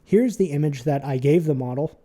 Here's the image that I gave the model.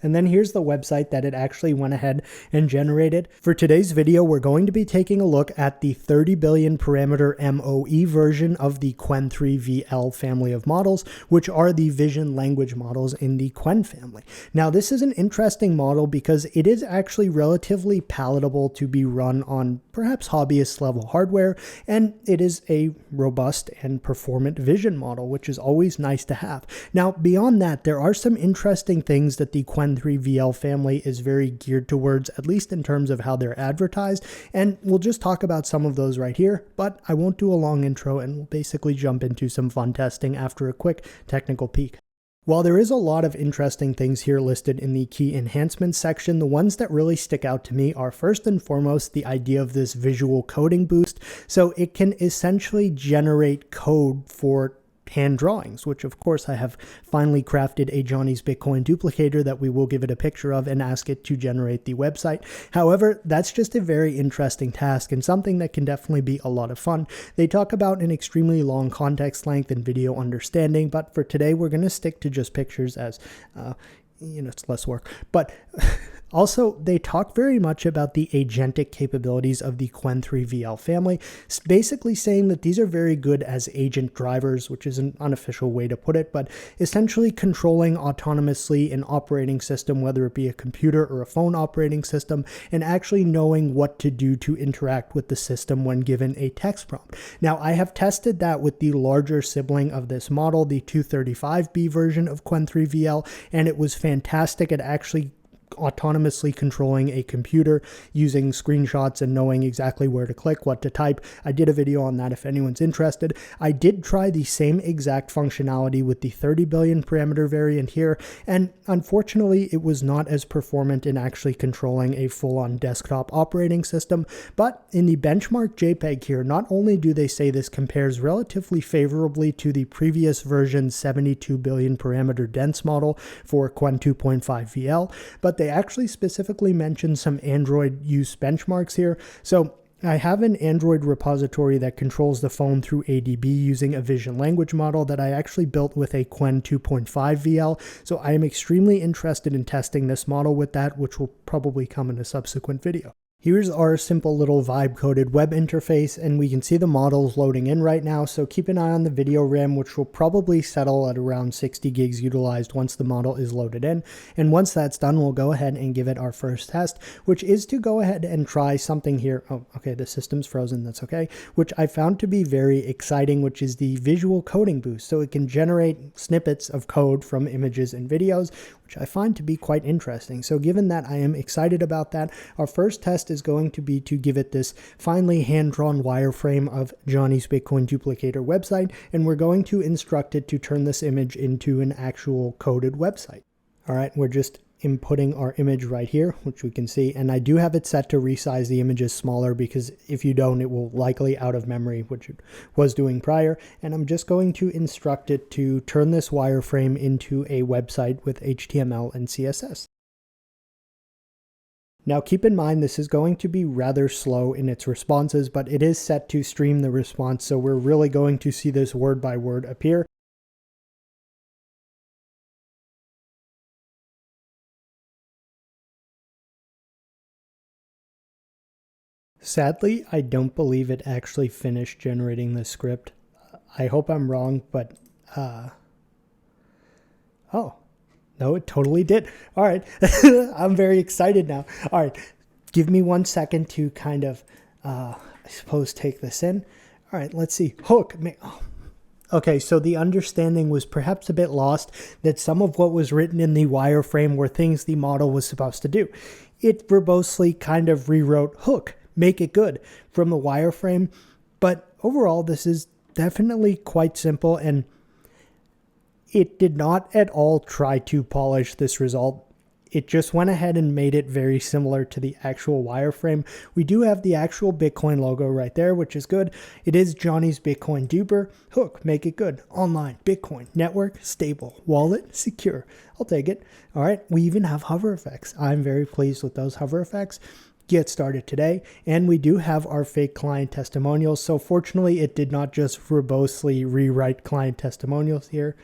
And then here's the website that it actually went ahead and generated. For today's video, we're going to be taking a look at the 30 billion parameter MOE version of the Qwen3 VL family of models, which are the vision language models in the Qwen family. Now, this is an interesting model because it is actually relatively palatable to be run on perhaps hobbyist level hardware, and it is a robust and performant vision model, which is always nice to have. Now, beyond that, there are some interesting things that the Qwen3 VL family is very geared towards, at least in terms of how they're advertised, and we'll just talk about some of those right here, but I won't do a long intro and we'll basically jump into some fun testing after a quick technical peek. While there is a lot of interesting things here listed in the key enhancements section, the ones that really stick out to me are first and foremost the idea of this visual coding boost. So it can essentially generate code for hand drawings, which of course I have finally crafted a Johnny's Bitcoin duplicator that we will give it a picture of and ask it to generate the website. However, that's just a very interesting task and something that can definitely be a lot of fun. They talk about an extremely long context length and video understanding, but for today we're going to stick to just pictures as, it's less work. But also, they talk very much about the agentic capabilities of the Qwen3 VL family, basically saying that these are very good as agent drivers, which is an unofficial way to put it, but essentially controlling autonomously an operating system, whether it be a computer or a phone operating system, and actually knowing what to do to interact with the system when given a text prompt. Now, I have tested that with the larger sibling of this model, the 235B version of Qwen3 VL, and it was fantastic at actually autonomously controlling a computer using screenshots and knowing exactly where to click, what to type. I did a video on that if anyone's interested. I did try the same exact functionality with the 30 billion parameter variant here, and unfortunately it was not as performant in actually controlling a full-on desktop operating system. But in the benchmark JPEG here, not only do they say this compares relatively favorably to the previous version 72 billion parameter dense model for Qwen 2.5 VL, but they actually specifically mention some Android use benchmarks here. So I have an Android repository that controls the phone through ADB using a vision language model that I actually built with a Qwen 2.5 VL. So I am extremely interested in testing this model with that, which will probably come in a subsequent video. Here's our simple little vibe-coded web interface, and we can see the models loading in right now, so keep an eye on the video RAM, which will probably settle at around 60 gigs utilized once the model is loaded in. And once that's done, we'll go ahead and give it our first test, which is to go ahead and try something here. Oh, okay, the system's frozen, that's okay. Which I found to be very exciting, which is the visual coding boost. So it can generate snippets of code from images and videos, which I find to be quite interesting. So given that I am excited about that, our first test is going to be to give it this finely hand-drawn wireframe of Johnny's Bitcoin duplicator website, and we're going to instruct it to turn this image into an actual coded website. All right, we're just inputting our image right here, which we can see, and I do have it set to resize the images smaller because if you don't, it will likely out of memory, which it was doing prior. And I'm just going to instruct it to turn this wireframe into a website with HTML and CSS. Now keep in mind this is going to be rather slow in its responses, but it is set to stream the response, so we're really going to see this word by word appear. Sadly, I don't believe it actually finished generating the script. I hope I'm wrong, but oh, no, it totally did. All right, I'm very excited now. All right, give me 1 second to kind of, I suppose, take this in. All right, let's see. Hook. Oh. Okay, so the understanding was perhaps a bit lost that some of what was written in the wireframe were things the model was supposed to do. It verbosely kind of rewrote hook, make it good, from the wireframe, but overall this is definitely quite simple, and it did not at all try to polish this result. It just went ahead and made it very similar to the actual wireframe. We do have the actual Bitcoin logo right there, which is good. It is Johnny's Bitcoin duper. Hook, make it good. Online, Bitcoin, network, stable, wallet, secure. I'll take it. All right, we even have hover effects. I'm very pleased with those hover effects. Get started today. And we do have our fake client testimonials. So fortunately, it did not just verbosely rewrite client testimonials here.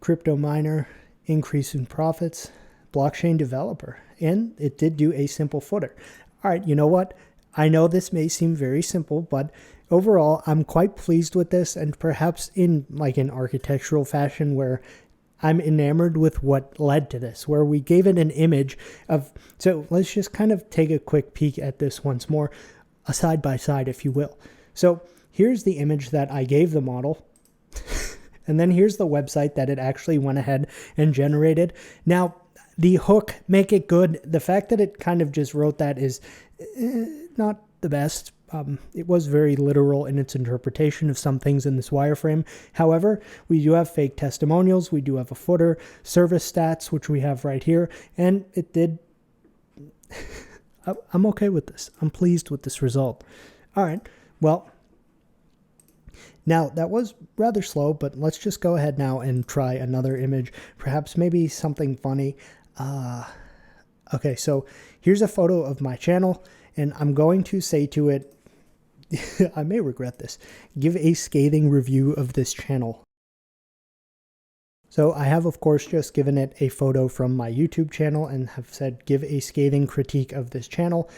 crypto miner, increase in profits, blockchain developer, and it did do a simple footer. All right, you know what? I know this may seem very simple, but overall, I'm quite pleased with this, and perhaps in like an architectural fashion where I'm enamored with what led to this, where we gave it an image of, so let's just kind of take a quick peek at this once more, a side by side, if you will. So here's the image that I gave the model. And then here's the website that it actually went ahead and generated. Now, the hook, make it good. The fact that it kind of just wrote that is not the best. It was very literal in its interpretation of some things in this wireframe. However, we do have fake testimonials. We do have a footer, service stats, which we have right here. And it did. I'm okay with this. I'm pleased with this result. All right. Well, now, that was rather slow, but let's just go ahead now and try another image. Perhaps maybe something funny. Okay, so here's a photo of my channel, and I'm going to say to it, I may regret this, give a scathing review of this channel. So I have, of course, just given it a photo from my YouTube channel and have said, give a scathing critique of this channel.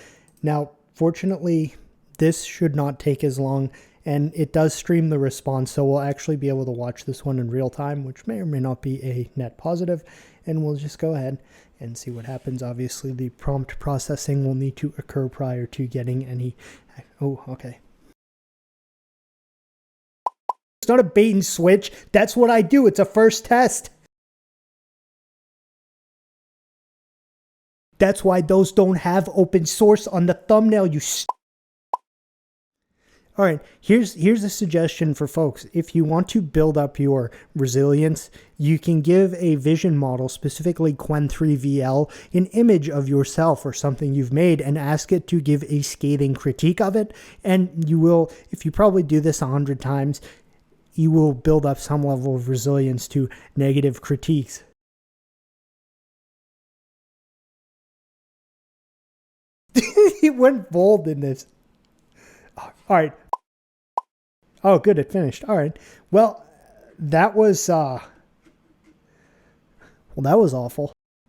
Now, fortunately, this should not take as long, and it does stream the response, so we'll actually be able to watch this one in real time, which may or may not be a net positive, and we'll just go ahead and see what happens. Obviously, the prompt processing will need to occur prior to getting any... Oh, okay. It's not a bait and switch. That's what I do. It's a first test. That's why those don't have open source on the thumbnail, you All right, here's a suggestion for folks. If you want to build up your resilience, you can give a vision model, specifically Qwen3 VL, an image of yourself or something you've made and ask it to give a scathing critique of it. And you will, if you probably do this 100 times, you will build up some level of resilience to negative critiques. It went bold in this. All right. Oh, good, it finished. All right. Well, that was awful.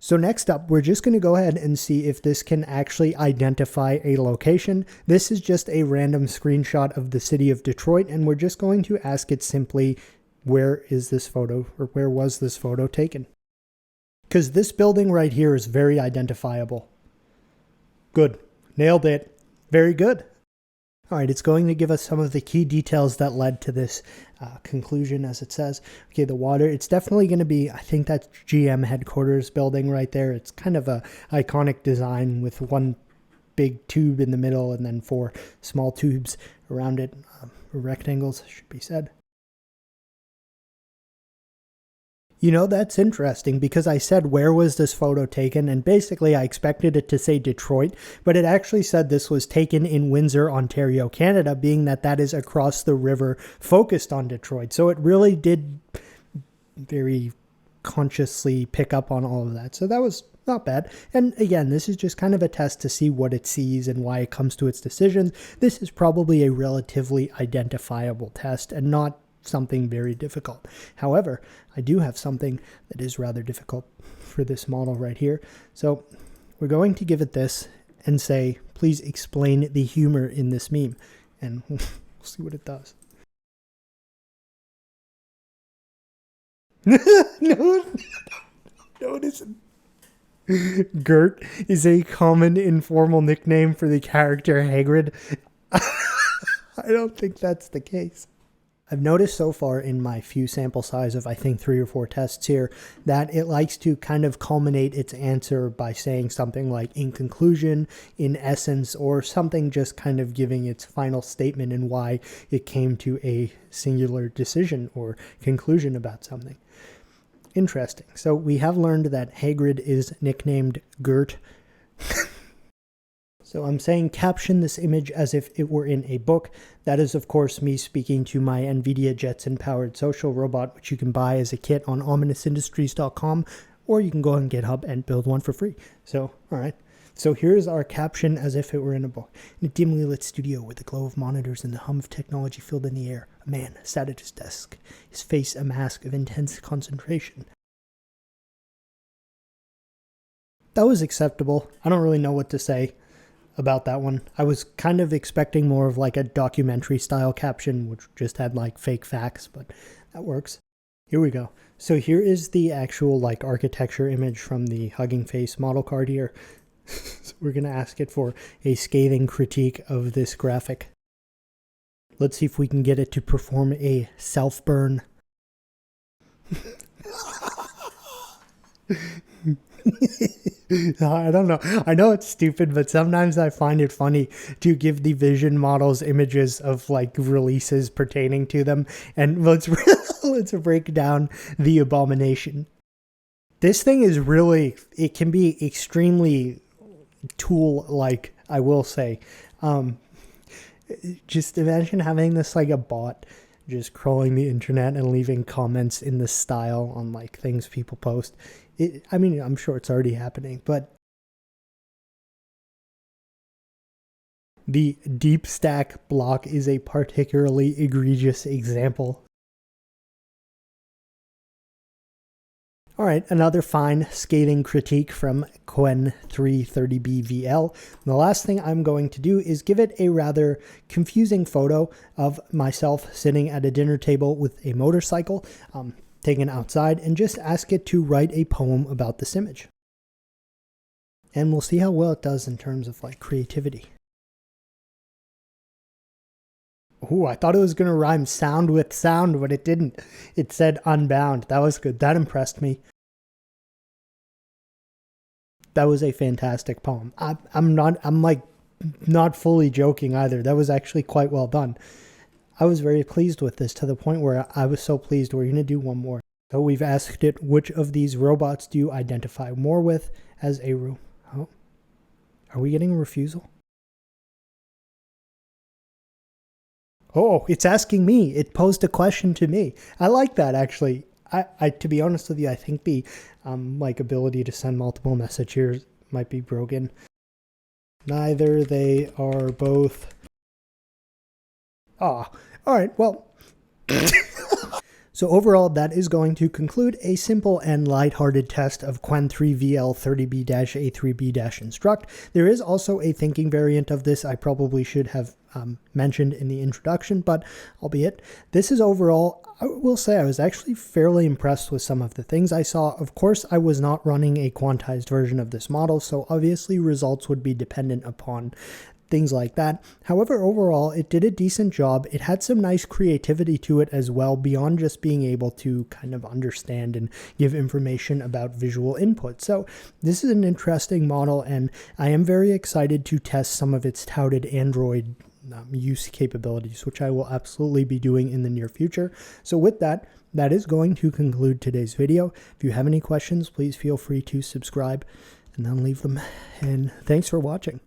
So next up, we're just going to go ahead and see if this can actually identify a location. This is just a random screenshot of the city of Detroit, and we're just going to ask it simply, where is this photo, or where was this photo taken? Because this building right here is very identifiable. Good. Nailed it. Very good. All right, it's going to give us some of the key details that led to this conclusion, as it says. Okay, the water, it's definitely going to be, I think that's GM headquarters building right there. It's kind of a iconic design with one big tube in the middle and then 4 small tubes around it, rectangles, should be said. You know, that's interesting because I said, where was this photo taken? And basically I expected it to say Detroit, but it actually said this was taken in Windsor, Ontario, Canada, being that that is across the river focused on Detroit. So it really did very consciously pick up on all of that. So that was not bad. And again, this is just kind of a test to see what it sees and why it comes to its decisions. This is probably a relatively identifiable test and not something very difficult. However, I do have something that is rather difficult for this model right here. So we're going to give it this and say, please explain the humor in this meme. And we'll see what it does. No, it isn't. Gert is a common informal nickname for the character Hagrid. I don't think that's the case. I've noticed so far in my few sample size of, I think, 3 or 4 tests here, that it likes to kind of culminate its answer by saying something like, in conclusion, in essence, or something just kind of giving its final statement and why it came to a singular decision or conclusion about something. Interesting. So we have learned that Hagrid is nicknamed Gert. So I'm saying caption this image as if it were in a book. That is, of course, me speaking to my NVIDIA Jetson-powered social robot, which you can buy as a kit on ominousindustries.com, or you can go on GitHub and build one for free. So, all right. So here's our caption as if it were in a book. In a dimly lit studio with the glow of monitors and the hum of technology filled in the air, a man sat at his desk, his face a mask of intense concentration. That was acceptable. I don't really know what to say about that one. I was kind of expecting more of like a documentary style caption, which just had like fake facts, but that works. Here we go. So here is the actual like architecture image from the Hugging Face model card here. So we're going to ask it for a scathing critique of this graphic. Let's see if we can get it to perform a self-burn. I don't know. I know it's stupid, but sometimes I find it funny to give the vision models images of like releases pertaining to them. And let's break down the abomination. This thing is really, it can be extremely tool-like, I will say. Just imagine having this like a bot just crawling the internet and leaving comments in this style on like things people post. I mean, I'm sure it's already happening, but the deep stack block is a particularly egregious example. All right, another fine scathing critique from Qwen3 VL. The last thing I'm going to do is give it a rather confusing photo of myself sitting at a dinner table with a motorcycle taken outside, and just ask it to write a poem about this image. And we'll see how well it does in terms of like creativity. Ooh, I thought it was going to rhyme sound with sound, but it didn't. It said unbound. That was good. That impressed me. That was a fantastic poem. I'm not fully joking either. That was actually quite well done. I was very pleased with this, to the point where I was so pleased we're going to do one more. So we've asked it, which of these robots do you identify more with as a Oh, are we getting a refusal? Oh, it's asking me. It posed a question to me. I like that, actually. I to be honest with you, I think the like ability to send multiple messages might be broken. Neither, they are both. Ah, all right, well. So overall, that is going to conclude a simple and lighthearted test of Qwen3 VL 30B-A3B-instruct. There is also a thinking variant of this I probably should have mentioned in the introduction, but albeit, this is overall, I will say I was actually fairly impressed with some of the things I saw. Of course, I was not running a quantized version of this model, so obviously results would be dependent upon things like that. However, overall, it did a decent job. It had some nice creativity to it as well, beyond just being able to kind of understand and give information about visual input. So this is an interesting model, and I am very excited to test some of its touted Android use capabilities, which I will absolutely be doing in the near future. So with that, that is going to conclude today's video. If you have any questions, please feel free to subscribe and then leave them. And thanks for watching.